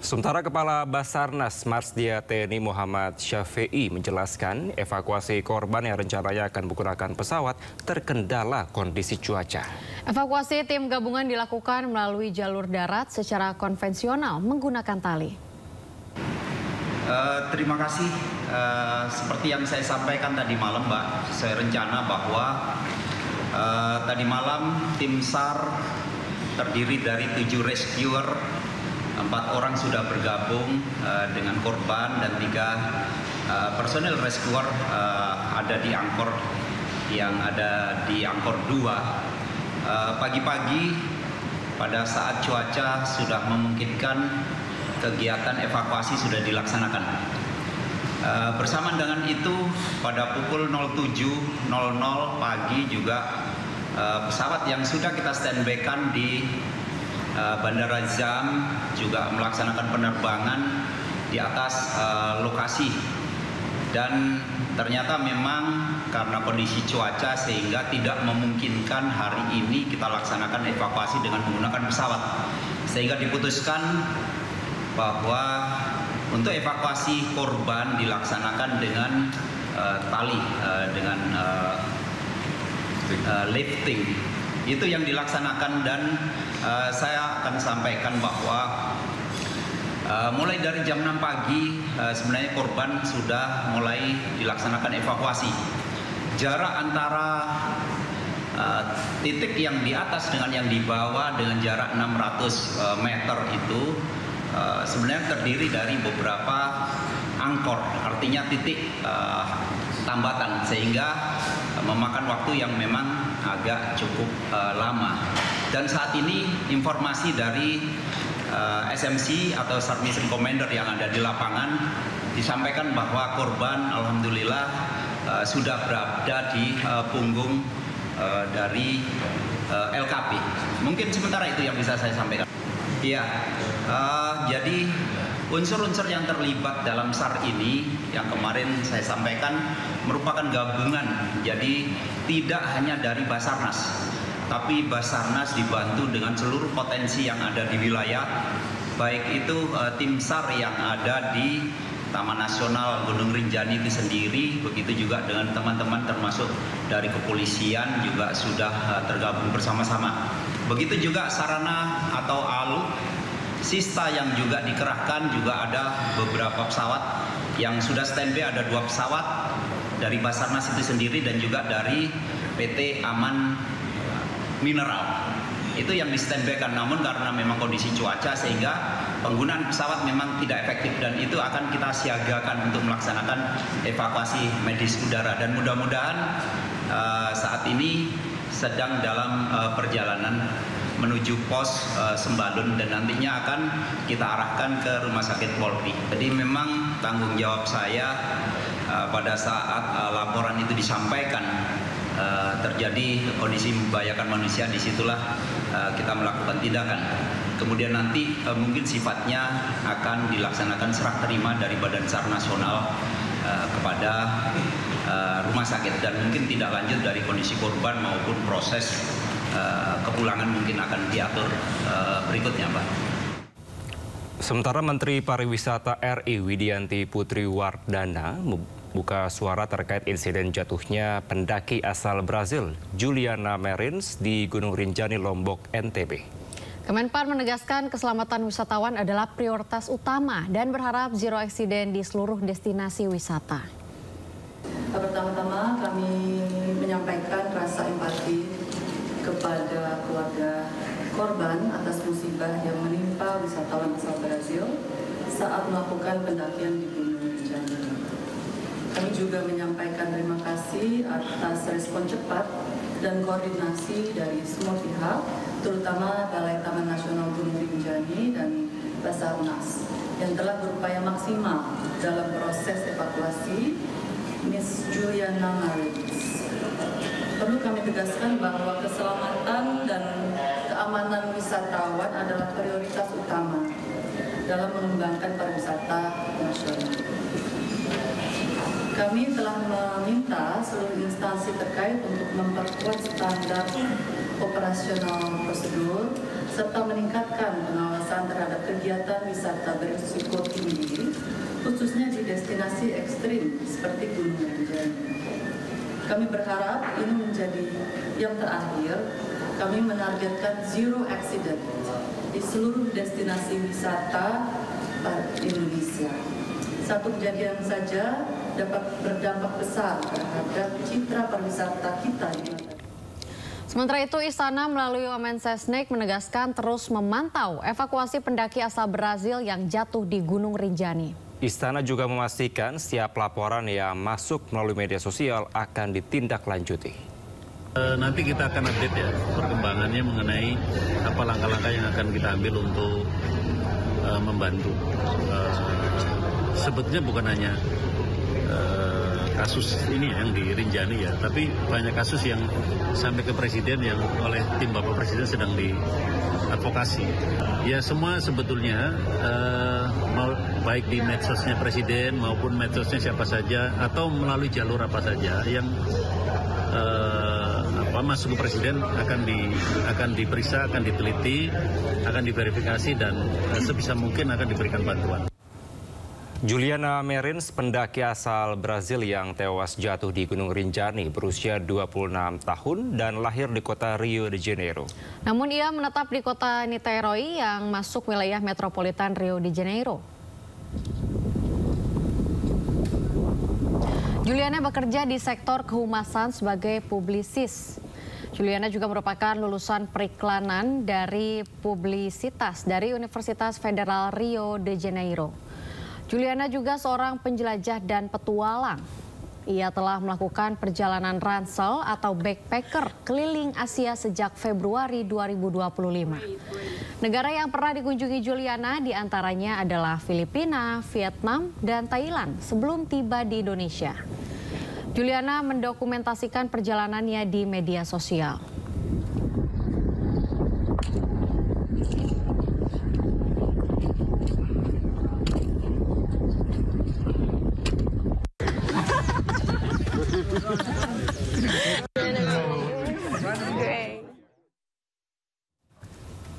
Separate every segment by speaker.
Speaker 1: Sementara Kepala Basarnas Marsdia TNI Muhammad Syafi'i menjelaskan evakuasi korban yang rencananya akan menggunakan pesawat terkendala kondisi cuaca.
Speaker 2: Evakuasi tim gabungan dilakukan melalui jalur darat secara konvensional menggunakan tali.
Speaker 3: Terima kasih. Seperti yang saya sampaikan tadi malam, Mbak, saya rencana bahwa tadi malam tim SAR terdiri dari 7 rescuer, 4 orang sudah bergabung dengan korban dan 3 personel rescuer ada di Angkor yang ada di Angkor 2. Pagi-pagi pada saat cuaca sudah memungkinkan, kegiatan evakuasi sudah dilaksanakan. Bersamaan dengan itu pada pukul 07.00 pagi juga pesawat yang sudah kita standby-kan di Bandara Zam juga melaksanakan penerbangan di atas lokasi, dan ternyata memang karena kondisi cuaca sehingga tidak memungkinkan hari ini kita laksanakan evakuasi dengan menggunakan pesawat, sehingga diputuskan bahwa untuk evakuasi korban dilaksanakan dengan tali, dengan lifting. Itu yang dilaksanakan, dan saya akan sampaikan bahwa mulai dari jam 6 pagi sebenarnya korban sudah mulai dilaksanakan evakuasi. Jarak antara titik yang di atas dengan yang di bawah dengan jarak 600 meter itu sebenarnya terdiri dari beberapa angkor, artinya titik tambatan, sehingga memakan waktu yang memang agak cukup lama. Dan saat ini informasi dari SMC atau Submission Commander yang ada di lapangan disampaikan bahwa korban alhamdulillah sudah berada di punggung dari LKP. Mungkin sementara itu yang bisa saya sampaikan. Iya, jadi unsur-unsur yang terlibat dalam SAR ini yang kemarin saya sampaikan merupakan gabungan. Jadi tidak hanya dari Basarnas, tapi Basarnas dibantu dengan seluruh potensi yang ada di wilayah, baik itu tim SAR yang ada di Taman Nasional Gunung Rinjani itu sendiri, begitu juga dengan teman-teman termasuk dari kepolisian juga sudah tergabung bersama-sama. Begitu juga sarana atau ALU Sista yang juga dikerahkan, juga ada beberapa pesawat yang sudah standby, ada 2 pesawat dari Basarnas itu sendiri dan juga dari PT Aman Mineral. Itu yang di standby-kan, namun karena memang kondisi cuaca sehingga penggunaan pesawat memang tidak efektif, dan itu akan kita siagakan untuk melaksanakan evakuasi medis udara, dan mudah-mudahan saat ini sedang dalam perjalanan menuju pos Sembalun, dan nantinya akan kita arahkan ke Rumah Sakit Polri. Jadi memang tanggung jawab saya pada saat laporan itu disampaikan terjadi kondisi membahayakan manusia, disitulah kita melakukan tindakan. Kemudian nanti mungkin sifatnya akan dilaksanakan serah terima dari Badan SAR Nasional kepada rumah sakit, dan mungkin tidak lanjut dari kondisi korban maupun proses kepulangan mungkin akan diatur berikutnya, Pak.
Speaker 1: Sementara Menteri Pariwisata RI Widianti Putri Wardana membuka suara terkait insiden jatuhnya pendaki asal Brazil Juliana Marins di Gunung Rinjani, Lombok, NTB.
Speaker 2: Kemenpar menegaskan keselamatan wisatawan adalah prioritas utama dan berharap zero accident di seluruh destinasi wisata.
Speaker 4: Pertama-tama kami menyampaikan rasa empati kepada keluarga korban atas musibah yang menimpa wisatawan asal Brazil saat melakukan pendakian di Gunung Rinjani. Kami juga menyampaikan terima kasih atas respon cepat dan koordinasi dari semua pihak, terutama Balai Taman Nasional Gunung Rinjani dan Basarnas, yang telah berupaya maksimal dalam proses evakuasi Miss Juliana Marins. Perlu kami tegaskan bahwa keselamatan dan keamanan wisatawan adalah prioritas utama dalam mengembangkan pariwisata nasional. Kami telah meminta seluruh instansi terkait untuk memperkuat standar operasional prosedur serta meningkatkan pengawasan terhadap kegiatan wisata berisiko tinggi, khususnya di destinasi ekstrim seperti Gunung Rinjani. Kami berharap ini menjadi yang terakhir. Kami menargetkan zero accident di seluruh destinasi wisata Indonesia. Satu kejadian saja dapat berdampak besar terhadap citra pariwisata kita di mata.
Speaker 2: Sementara itu, Istana melalui Wamensesnek menegaskan terus memantau evakuasi pendaki asal Brazil yang jatuh di Gunung Rinjani.
Speaker 1: Istana juga memastikan setiap laporan yang masuk melalui media sosial akan ditindaklanjuti.
Speaker 5: Nanti kita akan update ya perkembangannya mengenai apa langkah-langkah yang akan kita ambil untuk membantu. Sebetulnya bukan hanya kasus ini yang di Rinjani ya, tapi banyak kasus yang sampai ke Presiden yang oleh tim Bapak Presiden sedang diadvokasi. Ya semua sebetulnya baik di medsosnya Presiden maupun medsosnya siapa saja atau melalui jalur apa saja yang masuk ke Presiden akan diperiksa, akan diteliti, akan diverifikasi dan sebisa mungkin akan diberikan bantuan.
Speaker 1: Juliana Merins, pendaki asal Brazil yang tewas jatuh di Gunung Rinjani berusia 26 tahun dan lahir di kota Rio de Janeiro.
Speaker 2: Namun ia menetap di kota Niterói yang masuk wilayah metropolitan Rio de Janeiro. Juliana bekerja di sektor kehumasan sebagai publisis. Juliana juga merupakan lulusan periklanan dari publisitas dari Universitas Federal Rio de Janeiro. Juliana juga seorang penjelajah dan petualang. Ia telah melakukan perjalanan ransel atau backpacker keliling Asia sejak Februari 2025. Negara yang pernah dikunjungi Juliana diantaranya adalah Filipina, Vietnam, dan Thailand sebelum tiba di Indonesia. Juliana mendokumentasikan perjalanannya di media sosial.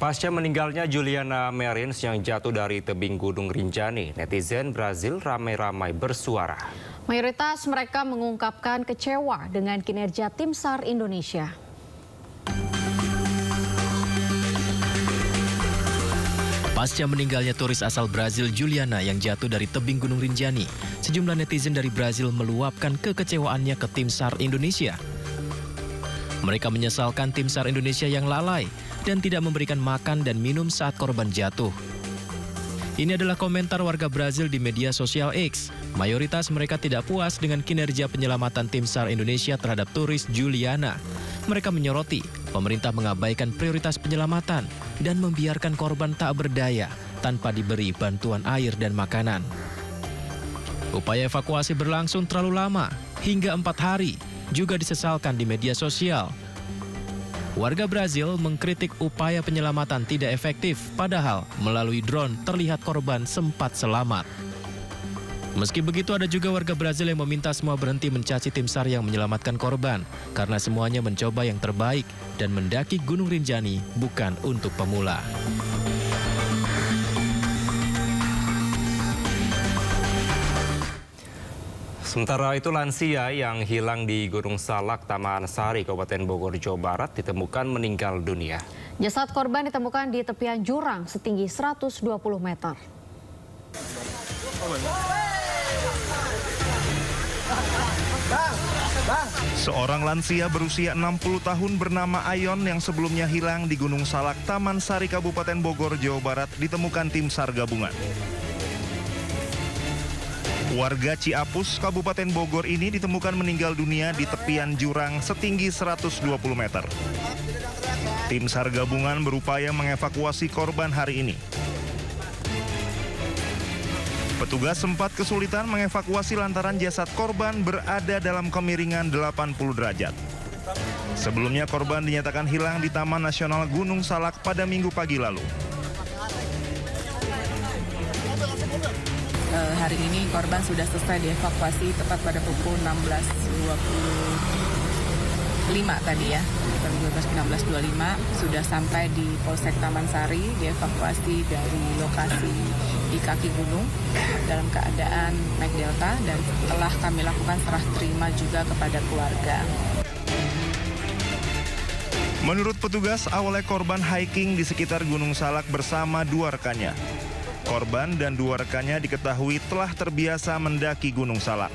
Speaker 1: Pasca meninggalnya Juliana Merins yang jatuh dari tebing Gunung Rinjani, netizen Brazil ramai-ramai bersuara.
Speaker 2: Mayoritas mereka mengungkapkan kecewa dengan kinerja tim SAR Indonesia.
Speaker 6: Pasca meninggalnya turis asal Brazil Juliana yang jatuh dari tebing Gunung Rinjani, sejumlah netizen dari Brazil meluapkan kekecewaannya ke tim SAR Indonesia. Mereka menyesalkan tim SAR Indonesia yang lalai dan tidak memberikan makan dan minum saat korban jatuh. Ini adalah komentar warga Brazil di media sosial X. Mayoritas mereka tidak puas dengan kinerja penyelamatan tim SAR Indonesia terhadap turis Juliana. Mereka menyoroti pemerintah mengabaikan prioritas penyelamatan dan membiarkan korban tak berdaya tanpa diberi bantuan air dan makanan. Upaya evakuasi berlangsung terlalu lama, hingga 4 hari, juga disesalkan di media sosial. Warga Brazil mengkritik upaya penyelamatan tidak efektif, padahal melalui drone terlihat korban sempat selamat. Meski begitu, ada juga warga Brazil yang meminta semua berhenti mencaci tim SAR yang menyelamatkan korban, karena semuanya mencoba yang terbaik dan mendaki Gunung Rinjani bukan untuk pemula.
Speaker 1: Sementara itu, lansia yang hilang di Gunung Salak, Taman Sari, Kabupaten Bogor, Jawa Barat ditemukan meninggal dunia.
Speaker 2: Jasad korban ditemukan di tepian jurang setinggi 120 meter.
Speaker 7: Seorang lansia berusia 60 tahun bernama Ayon yang sebelumnya hilang di Gunung Salak, Taman Sari, Kabupaten Bogor, Jawa Barat ditemukan tim SAR gabungan. Warga Ciapus, Kabupaten Bogor ini ditemukan meninggal dunia di tepian jurang setinggi 120 meter. Tim SAR gabungan berupaya mengevakuasi korban hari ini. Petugas sempat kesulitan mengevakuasi lantaran jasad korban berada dalam kemiringan 80 derajat. Sebelumnya korban dinyatakan hilang di Taman Nasional Gunung Salak pada Minggu pagi lalu.
Speaker 8: Hari ini korban sudah selesai dievakuasi tepat pada pukul 16.20 tadi ya, 2015-16-25 sudah sampai di Polsek Taman Sari, dievakuasi dari lokasi di kaki gunung dalam keadaan naik delta dan telah kami lakukan serah terima juga kepada keluarga.
Speaker 7: Menurut petugas, awalnya korban hiking di sekitar Gunung Salak bersama 2 rekannya. Korban dan 2 rekannya diketahui telah terbiasa mendaki Gunung Salak.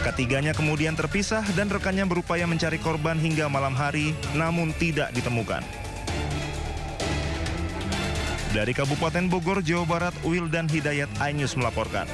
Speaker 7: Ketiganya kemudian terpisah dan rekannya berupaya mencari korban hingga malam hari, namun tidak ditemukan. Dari Kabupaten Bogor, Jawa Barat, Wildan Hidayat, iNews melaporkan.